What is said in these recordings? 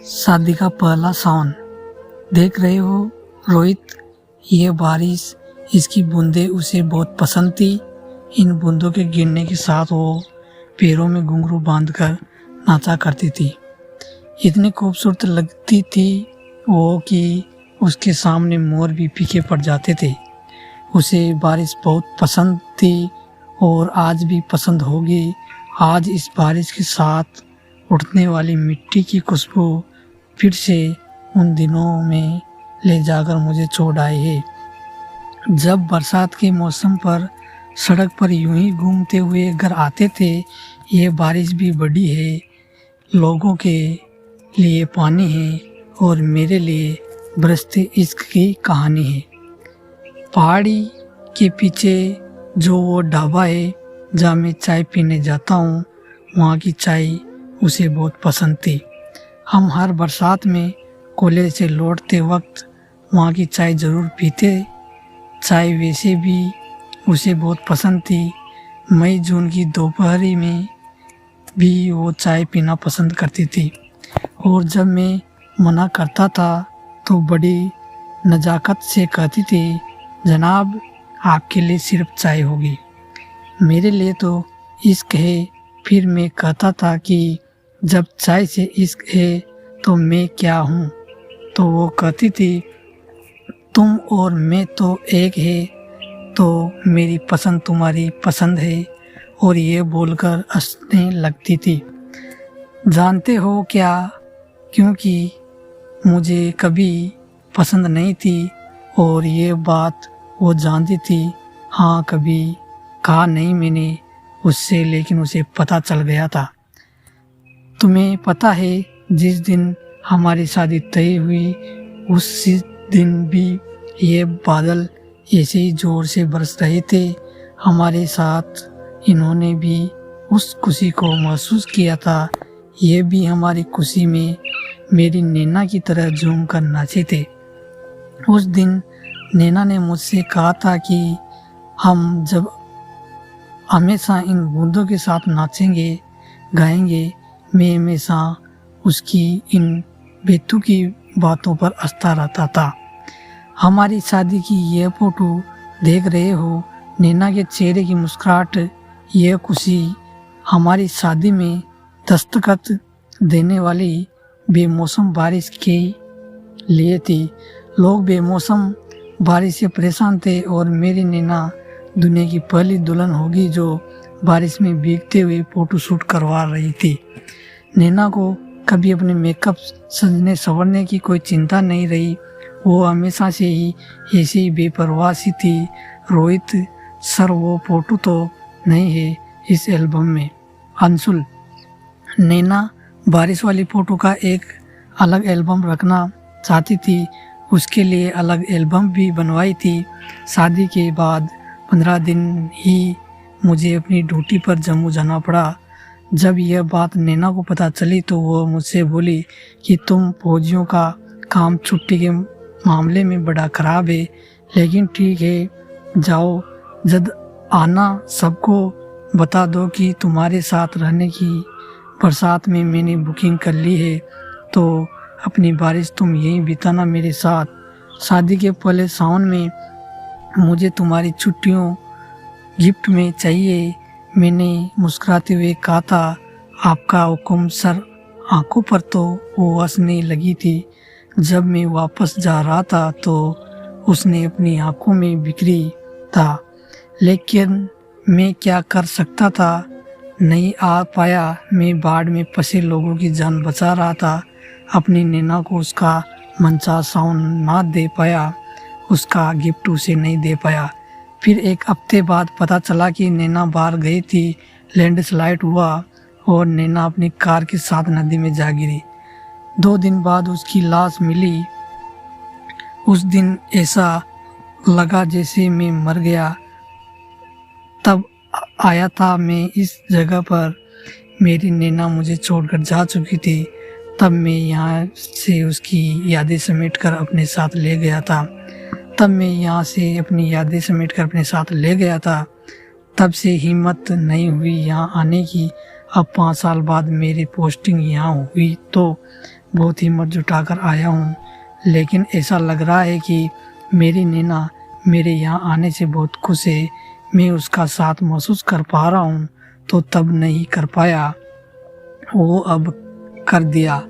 शादी का पहला सावन। देख रहे हो रोहित, ये बारिश, इसकी बूंदें उसे बहुत पसंद थी। इन बूंदों के गिरने के साथ वो पैरों में घुंघरू बांधकर नाचा करती थी। इतनी खूबसूरत लगती थी वो कि उसके सामने मोर भी फीके पड़ जाते थे। उसे बारिश बहुत पसंद थी और आज भी पसंद होगी। आज इस बारिश के साथ उठने वाली मिट्टी की खुशबू फिर से उन दिनों में ले जाकर मुझे छोड़ आए है, जब बरसात के मौसम पर सड़क पर यूं ही घूमते हुए घर आते थे। ये बारिश भी बड़ी है, लोगों के लिए पानी है और मेरे लिए बरसते इश्क की कहानी है। पहाड़ी के पीछे जो वो ढाबा है जहाँ मैं चाय पीने जाता हूँ, वहाँ की चाय उसे बहुत पसंद थी। हम हर बरसात में कॉलेज से लौटते वक्त वहाँ की चाय ज़रूर पीते। चाय वैसे भी उसे बहुत पसंद थी। मई जून की दोपहरी में भी वो चाय पीना पसंद करती थी और जब मैं मना करता था तो बड़ी नज़ाकत से कहती थी, जनाब आपके लिए सिर्फ चाय होगी, मेरे लिए तो इश्क है। फिर मैं कहता था कि जब चाय से इश्क है तो मैं क्या हूँ? तो वो कहती थी, तुम और मैं तो एक है, तो मेरी पसंद तुम्हारी पसंद है। और ये बोलकर हंसने लगती थी। जानते हो क्या, क्योंकि मुझे कभी पसंद नहीं थी और ये बात वो जानती थी। हाँ, कभी कहा नहीं मैंने उससे, लेकिन उसे पता चल गया था। तुम्हें पता है, जिस दिन हमारी शादी तय हुई उस दिन भी ये बादल ऐसे ही जोर से बरस रहे थे। हमारे साथ इन्होंने भी उस खुशी को महसूस किया था। ये भी हमारी खुशी में मेरी नैना की तरह झूम कर नाचे थे। उस दिन नैना ने मुझसे कहा था कि हम जब हमेशा इन बूंदों के साथ नाचेंगे गाएंगे। मैं हमेशा उसकी इन बेतुकी बातों पर हंसता रहता था। हमारी शादी की यह फोटो देख रहे हो, नैना के चेहरे की मुस्कुराहट, यह खुशी हमारी शादी में दस्तखत देने वाली बेमौसम बारिश के लिए थी। लोग बेमौसम बारिश से परेशान थे और मेरी नैना दुनिया की पहली दुल्हन होगी जो बारिश में भीगते हुए फोटो शूट करवा रही थी। नैना को कभी अपने मेकअप सजने संवरने की कोई चिंता नहीं रही। वो हमेशा से ही ऐसी ही बेपरवाह सी थी। रोहित सर, वो फोटो तो नहीं है इस एल्बम में। अंशुल, नैना बारिश वाली फ़ोटो का एक अलग एल्बम रखना चाहती थी। उसके लिए अलग एल्बम भी बनवाई थी। शादी के बाद 15 दिन ही मुझे अपनी ड्यूटी पर जम्मू जाना पड़ा। जब यह बात नैना को पता चली तो वो मुझसे बोली कि तुम फौजियों का काम छुट्टी के मामले में बड़ा ख़राब है, लेकिन ठीक है, जाओ, जब आना सबको बता दो कि तुम्हारे साथ रहने की बरसात में मैंने बुकिंग कर ली है, तो अपनी बारिश तुम यहीं बिताना मेरे साथ। शादी के पहले सावन में मुझे तुम्हारी छुट्टियों गिफ्ट में चाहिए। मैंने मुस्कुराते हुए कहा था, आपका हुक्म सर। आंखों पर तो वो हंसने लगी थी। जब मैं वापस जा रहा था तो उसने अपनी आंखों में बिखरी था, लेकिन मैं क्या कर सकता था, नहीं आ पाया। मैं बाढ़ में फंसे लोगों की जान बचा रहा था। अपनी नैना को उसका मनचाहा सावन ना दे पाया, उसका गिफ्ट उसे नहीं दे पाया। फिर एक हफ्ते बाद पता चला कि नैना बाहर गई थी। लैंडस्लाइड हुआ और नैना अपनी कार के साथ नदी में जा गिरी। 2 दिन बाद उसकी लाश मिली। उस दिन ऐसा लगा जैसे मैं मर गया। तब आया था मैं इस जगह पर, मेरी नैना मुझे छोड़कर जा चुकी थी। तब मैं यहाँ से उसकी यादें समेट कर अपने साथ ले गया था। तब से हिम्मत नहीं हुई यहाँ आने की। अब 5 साल बाद मेरी पोस्टिंग यहाँ हुई तो बहुत हिम्मत जुटाकर आया हूँ, लेकिन ऐसा लग रहा है कि मेरी नैना मेरे यहाँ आने से बहुत खुश है। मैं उसका साथ महसूस कर पा रहा हूँ, तो तब नहीं कर पाया, वो अब कर दिया।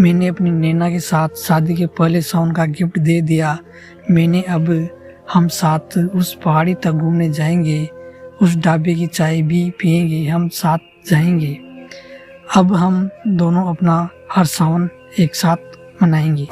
मैंने अपनी नैना के साथ शादी के पहले सावन का गिफ्ट दे दिया। अब हम साथ उस पहाड़ी तक घूमने जाएंगे, उस ढाबे की चाय भी पिएंगे, हम साथ जाएंगे। अब हम दोनों अपना हर सावन एक साथ मनाएंगे।